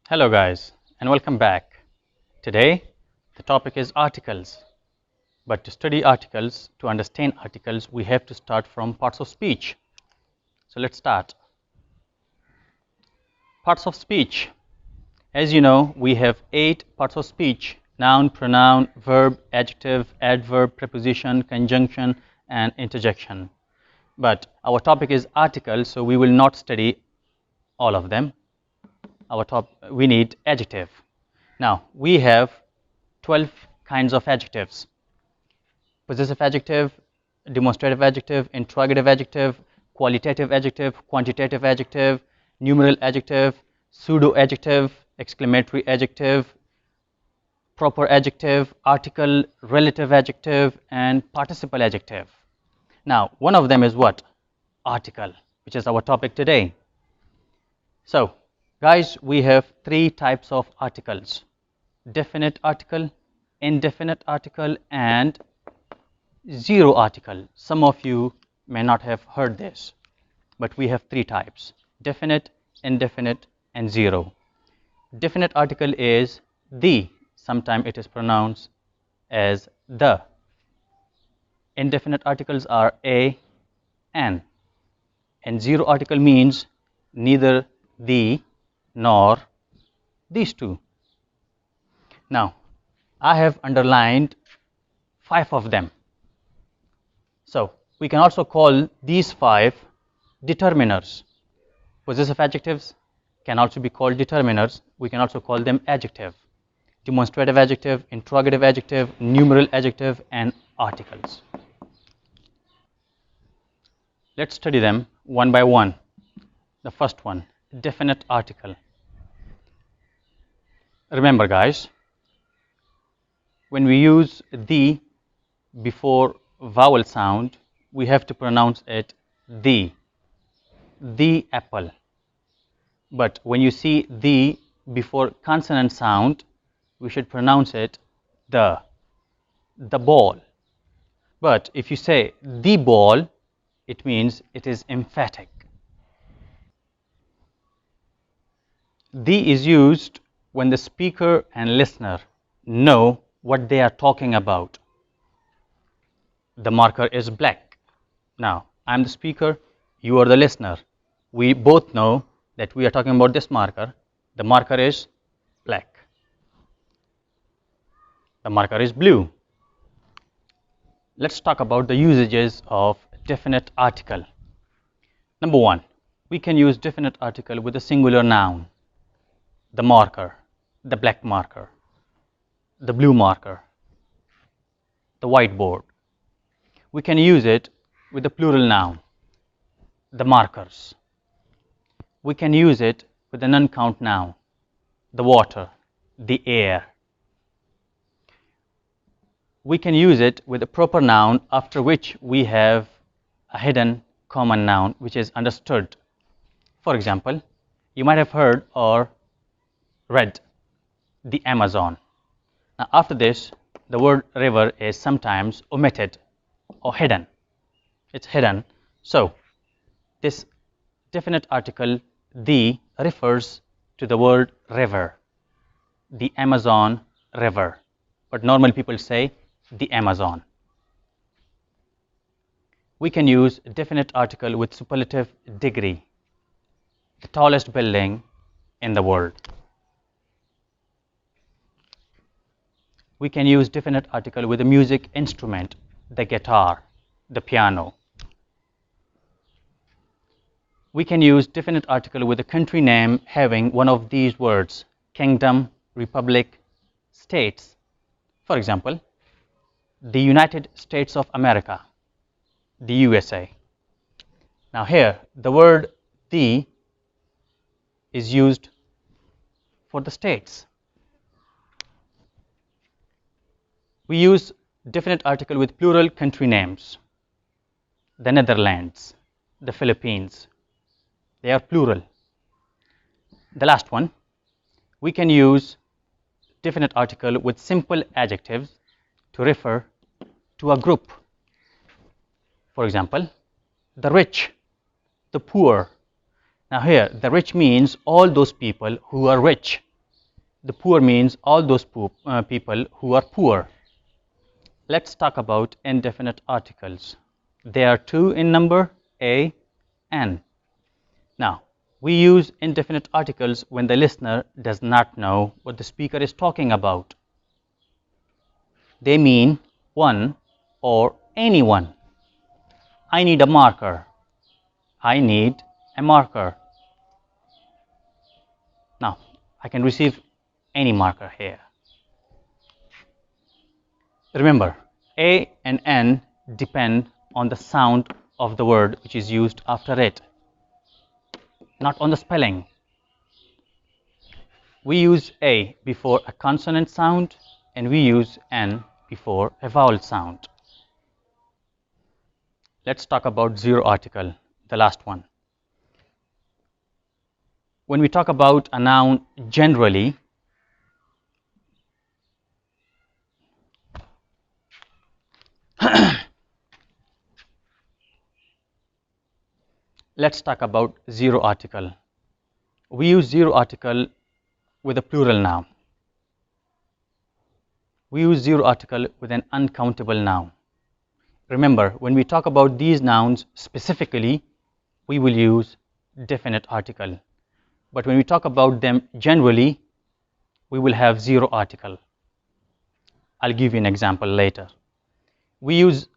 Hello guys and welcome back. Today the topic is articles. But to study articles, to understand articles, we have to start from parts of speech. So let's start. Parts of speech. As you know, we have 8 parts of speech: noun, pronoun, verb, adjective, adverb, preposition, conjunction and interjection. But our topic is articles, so we will not study all of them. We need adjective. Now we have 12 kinds of adjectives: possessive adjective, demonstrative adjective, interrogative adjective, qualitative adjective, quantitative adjective, numeral adjective, pseudo adjective, exclamatory adjective, proper adjective, article, relative adjective and participle adjective. Now one of them is what? Article, which is our topic today. So guys, we have 3 types of articles: definite article, indefinite article and zero article. Some of you may not have heard this, but we have 3 types: definite, indefinite and zero. Definite article is the, sometimes it is pronounced as the. Indefinite articles are a, an, and zero article means neither the nor these two. Now I have underlined 5 of them. So we can also call these 5 determiners. Possessive adjectives can also be called determiners. We can also call them adjective, demonstrative adjective, interrogative adjective, numeral adjective and articles. Let's study them one by one. The first one, definite article. Remember guys, when we use the before vowel sound, we have to pronounce it the apple. But when you see the before consonant sound, we should pronounce it the ball. But if you say the ball, it means it is emphatic. The is used when the speaker and listener know what they are talking about. The marker is black. Now I am the speaker, you are the listener. We both know that we are talking about this marker. The marker is black. The marker is blue. Let's talk about the usages of definite article. Number 1, we can use definite article with a singular noun: the marker, the black marker, the blue marker, the whiteboard. We can use it with a plural noun: the markers. We can use it with a non-count noun: the water, the air. We can use it with a proper noun after which we have a hidden common noun which is understood. For example, you might have heard or read the Amazon. Now after this, the word river is sometimes omitted or hidden. It's hidden. So this definite article the refers to the word river, the Amazon river, but normal people say the Amazon. We can use definite article with superlative degree: the tallest building in the world. We can use definite article with a music instrument: the guitar, the piano. We can use definite article with a country name having one of these words: kingdom, republic, states. For example, the United States of America, the USA. Now here the word the is used for the states. We use definite article with plural country names: the Netherlands, the Philippines. They are plural. The last one, we can use definite article with simple adjectives to refer to a group. For example, the rich, the poor. Now here the rich means all those people who are rich. The poor means all those people who are poor. Let's talk about indefinite articles. There are two in number, a, n. Now, we use indefinite articles when the listener does not know what the speaker is talking about. They mean one or anyone. I need a marker. I need a marker. Now, I can receive any marker here. Remember, A and N depend on the sound of the word which is used after it, not on the spelling. We use A before a consonant sound and we use N before a vowel sound. Let's talk about zero article, the last one. When we talk about a noun generally, let's talk about zero article. We use zero article with a plural noun. We use zero article with an uncountable noun. Remember, when we talk about these nouns specifically, we will use definite article. But when we talk about them generally, we will have zero article. I'll give you an example later. We use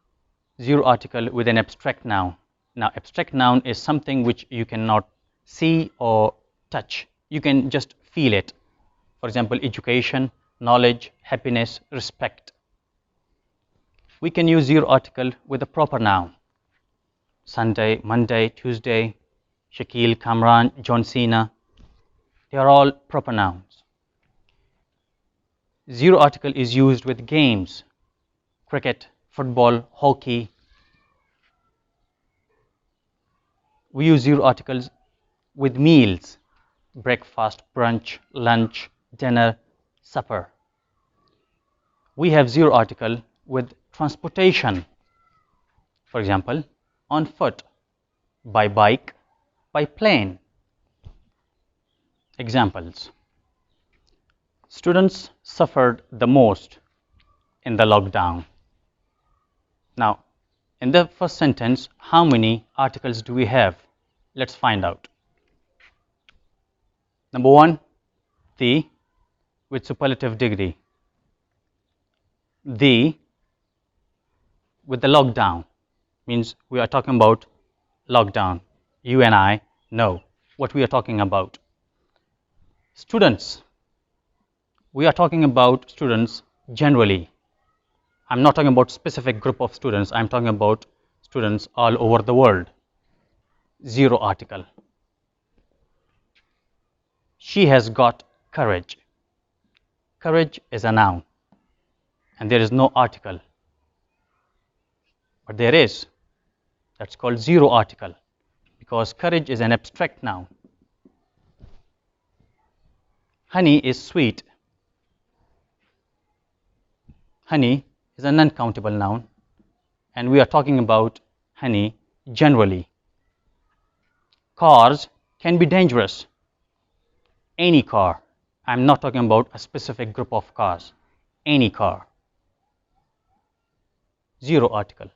zero article with an abstract noun. Now, abstract noun is something which you cannot see or touch. You can just feel it. For example, education, knowledge, happiness, respect. We can use zero article with a proper noun. Sunday, Monday, Tuesday, Shaquille, Kamran, John Cena. They are all proper nouns. Zero article is used with games, cricket, football, hockey. We use zero articles with meals, breakfast, brunch, lunch, dinner, supper. We have zero article with transportation. For example, on foot, by bike, by plane. Examples. Students suffered the most in the lockdown. Now, in the first sentence, how many articles do we have? Let's find out. Number one, the with superlative degree. The with the lockdown means we are talking about lockdown. You and I know what we are talking about. Students, we are talking about students generally. I'm not talking about specific group of students. I'm talking about students all over the world. Zero article. She has got courage. Courage is a noun and there is no article. But there is. That's called zero article because courage is an abstract noun. Honey is sweet. Honey is an uncountable noun and we are talking about honey generally. Cars can be dangerous. Any car. I'm not talking about a specific group of cars. Any car. Zero article.